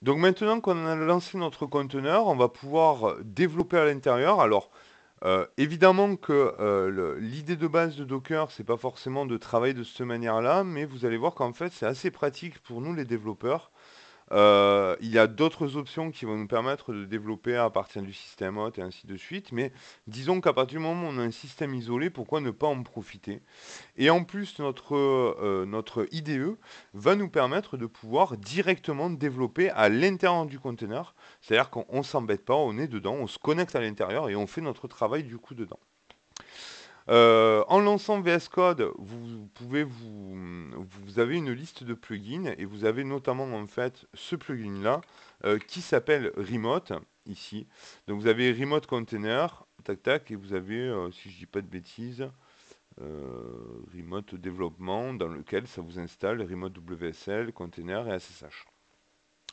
Donc maintenant qu'on a lancé notre conteneur, on va pouvoir développer à l'intérieur. Alors, évidemment que l'idée de base de Docker, c'est pas forcément de travailler de cette manière-là, mais vous allez voir qu'en fait, c'est assez pratique pour nous les développeurs. Il y a d'autres options qui vont nous permettre de développer à partir du système hôte et ainsi de suite, mais disons qu'à partir du moment où on a un système isolé, pourquoi ne pas en profiter? Et en plus, notre IDE va nous permettre de pouvoir directement développer à l'intérieur du conteneur. C'est-à-dire qu'on ne s'embête pas, on est dedans, on se connecte à l'intérieur et on fait notre travail du coup dedans. En lançant VS Code, vous avez une liste de plugins et vous avez notamment en fait ce plugin-là qui s'appelle Remote ici. Donc vous avez Remote Container, tac tac, et vous avez, si je dis pas de bêtises, Remote Développement dans lequel ça vous installe Remote WSL, Container et SSH.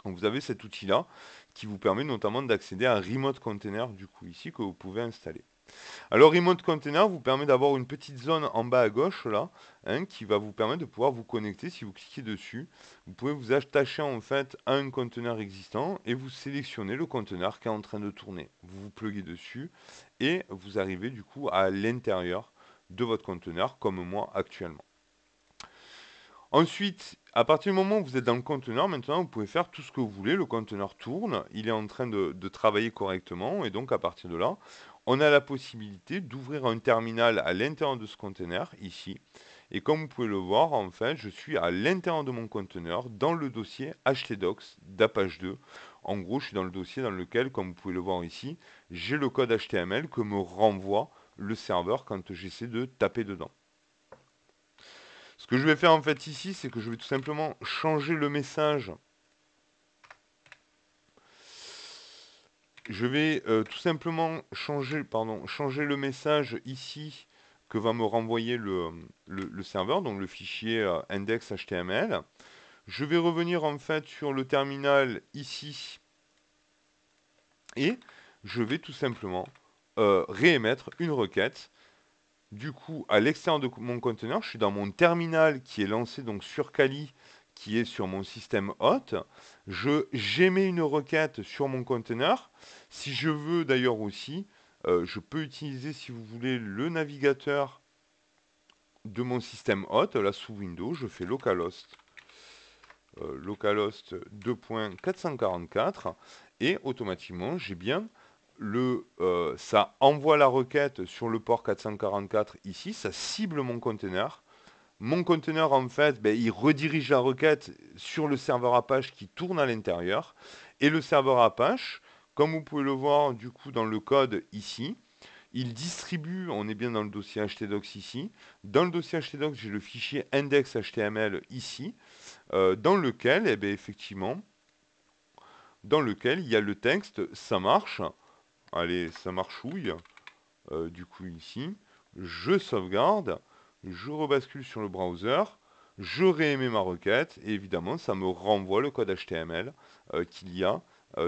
Donc vous avez cet outil-là qui vous permet notamment d'accéder à un Remote Container du coup ici que vous pouvez installer. Alors Remote Container vous permet d'avoir une petite zone en bas à gauche là, hein, qui va vous permettre de pouvoir vous connecter. Si vous cliquez dessus, vous pouvez vous attacher en fait à un conteneur existant et vous sélectionnez le conteneur qui est en train de tourner. Vous vous pluguez dessus et vous arrivez du coup à l'intérieur de votre conteneur comme moi actuellement. Ensuite, à partir du moment où vous êtes dans le conteneur, maintenant vous pouvez faire tout ce que vous voulez. Le conteneur tourne, il est en train de travailler correctement et donc à partir de là, on a la possibilité d'ouvrir un terminal à l'intérieur de ce conteneur ici. Et comme vous pouvez le voir, en fait, je suis à l'intérieur de mon conteneur dans le dossier htdocs d'Apache 2. En gros, je suis dans le dossier dans lequel, comme vous pouvez le voir ici, j'ai le code HTML que me renvoie le serveur quand j'essaie de taper dedans. Ce que je vais faire en fait ici, c'est que je vais tout simplement changer le message. Je vais tout simplement changer le message ici que va me renvoyer le serveur, donc le fichier index.html. Je vais revenir en fait sur le terminal ici et je vais tout simplement réémettre une requête. Du coup, à l'extérieur de mon conteneur, je suis dans mon terminal qui est lancé donc sur Kali, qui est sur mon système hôte. J'émets une requête sur mon conteneur. Si je veux d'ailleurs aussi, je peux utiliser, si vous voulez, le navigateur de mon système hôte. Là, sous Windows, je fais localhost, localhost 2.444 et automatiquement, j'ai bien ça envoie la requête sur le port 444 ici, ça cible mon conteneur. Mon conteneur, en fait, ben, il redirige la requête sur le serveur Apache qui tourne à l'intérieur. Et le serveur Apache, comme vous pouvez le voir du coup dans le code ici, il distribue, on est bien dans le dossier htdocs ici, dans le dossier htdocs, j'ai le fichier index.html ici, dans lequel, eh bien, effectivement, dans lequel il y a le texte, ça marche, allez, ça marchouille, du coup ici, je sauvegarde, je rebascule sur le browser, je réémets ma requête et évidemment ça me renvoie le code HTML qu'il y a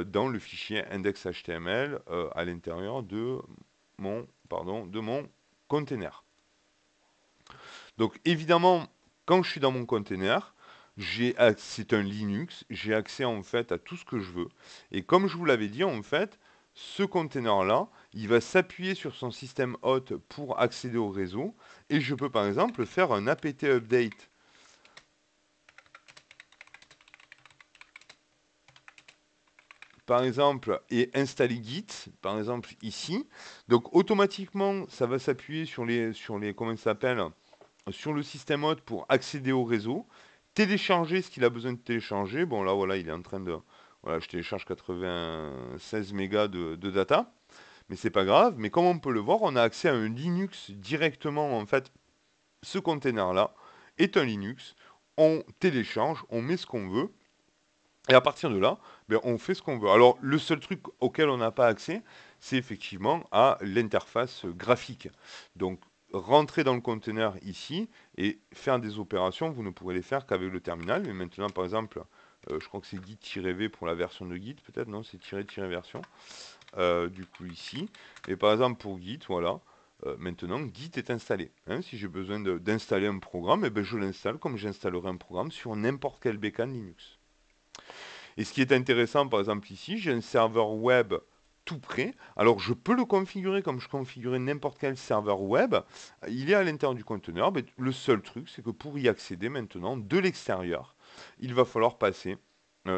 dans le fichier index.html à l'intérieur de mon container. Donc évidemment, quand je suis dans mon container, c'est un Linux, j'ai accès en fait à tout ce que je veux. Et comme je vous l'avais dit, en fait, ce container-là, il va s'appuyer sur son système hôte pour accéder au réseau. Et je peux par exemple faire un apt update, par exemple, et installer Git, par exemple ici. Donc automatiquement, ça va s'appuyer comment ça s'appelle, sur le système hôte pour accéder au réseau, télécharger ce qu'il a besoin de télécharger. Bon, là, voilà, il est en train de. Voilà, je télécharge 96 mégas de data, mais c'est pas grave. Mais comme on peut le voir, on a accès à un Linux directement. En fait, ce container-là est un Linux. On télécharge, on met ce qu'on veut. Et à partir de là, ben, on fait ce qu'on veut. Alors, le seul truc auquel on n'a pas accès, c'est effectivement à l'interface graphique. Donc, rentrer dans le conteneur ici et faire des opérations, vous ne pourrez les faire qu'avec le terminal. Mais maintenant, par exemple, je crois que c'est git-v pour la version de Git, peut-être, non, c'est -version, du coup ici. Et par exemple, pour Git, voilà, maintenant, Git est installé. Hein. Si j'ai besoin d'installer un programme, eh ben, je l'installe comme j'installerai un programme sur n'importe quel bécane Linux. Et ce qui est intéressant, par exemple ici, j'ai un serveur web tout prêt. Alors je peux le configurer comme je configurais n'importe quel serveur web. Il est à l'intérieur du conteneur. Mais le seul truc, c'est que pour y accéder maintenant de l'extérieur, il va falloir passer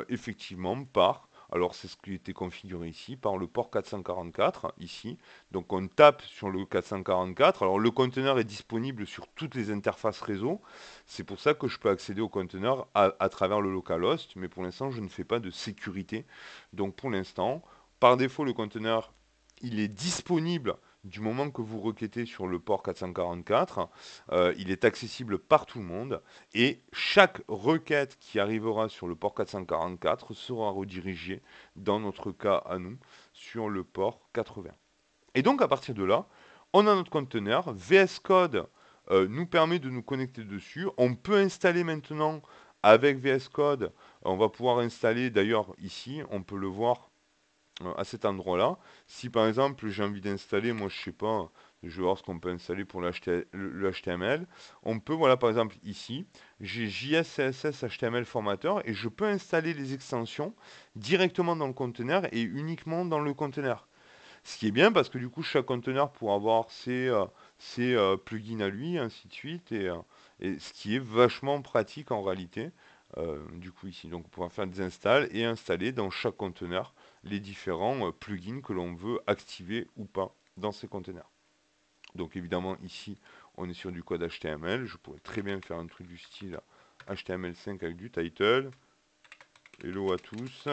effectivement par, alors c'est ce qui était configuré ici, par le port 444 ici. Donc on tape sur le 444. Alors le conteneur est disponible sur toutes les interfaces réseau. C'est pour ça que je peux accéder au conteneur à travers le localhost, mais pour l'instant je ne fais pas de sécurité. Donc pour l'instant, par défaut le conteneur il est disponible du moment que vous requêtez sur le port 444, il est accessible par tout le monde et chaque requête qui arrivera sur le port 444 sera redirigée, dans notre cas à nous, sur le port 80. Et donc à partir de là, on a notre conteneur, VS Code nous permet de nous connecter dessus, on peut installer maintenant avec VS Code, on va pouvoir installer d'ailleurs ici, on peut le voir à cet endroit-là. Si par exemple j'ai envie d'installer, moi je sais pas, je vais voir ce qu'on peut installer pour le HTML. On peut, voilà par exemple ici, j'ai JS, CSS, HTML formateur et je peux installer les extensions directement dans le conteneur et uniquement dans le conteneur. Ce qui est bien parce que du coup chaque conteneur pourra avoir ses plugins à lui, ainsi de suite, et ce qui est vachement pratique en réalité. Du coup ici, donc on pourra faire des installs et installer dans chaque conteneur les différents plugins que l'on veut activer ou pas dans ces conteneurs. Donc évidemment ici on est sur du code HTML, je pourrais très bien faire un truc du style HTML5 avec du title, hello à tous,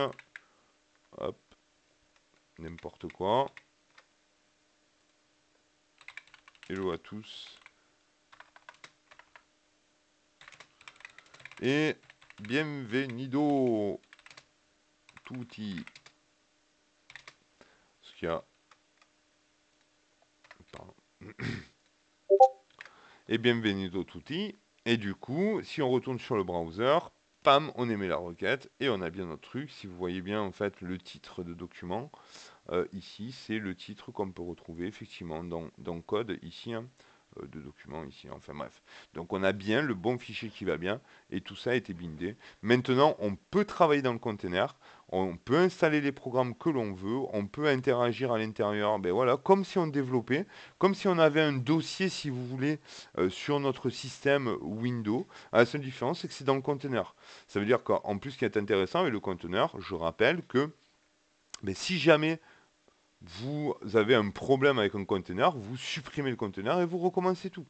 hop, n'importe quoi, hello à tous, et bienvenido tutti. Ce qu'il y a, pardon. Et bienvenido tutti. Et du coup, si on retourne sur le browser, pam, on émet la requête et on a bien notre truc. Si vous voyez bien en fait le titre de document, ici c'est le titre qu'on peut retrouver effectivement dans code ici, hein, de document ici, enfin bref. Donc on a bien le bon fichier qui va bien et tout ça a été bindé. Maintenant on peut travailler dans le container, on peut installer les programmes que l'on veut, on peut interagir à l'intérieur, ben voilà, comme si on développait, comme si on avait un dossier si vous voulez sur notre système Windows. La seule différence c'est que c'est dans le container. Ça veut dire qu'en plus ce qui est intéressant avec le container, je rappelle que ben, si jamais vous avez un problème avec un conteneur, vous supprimez le conteneur et vous recommencez tout.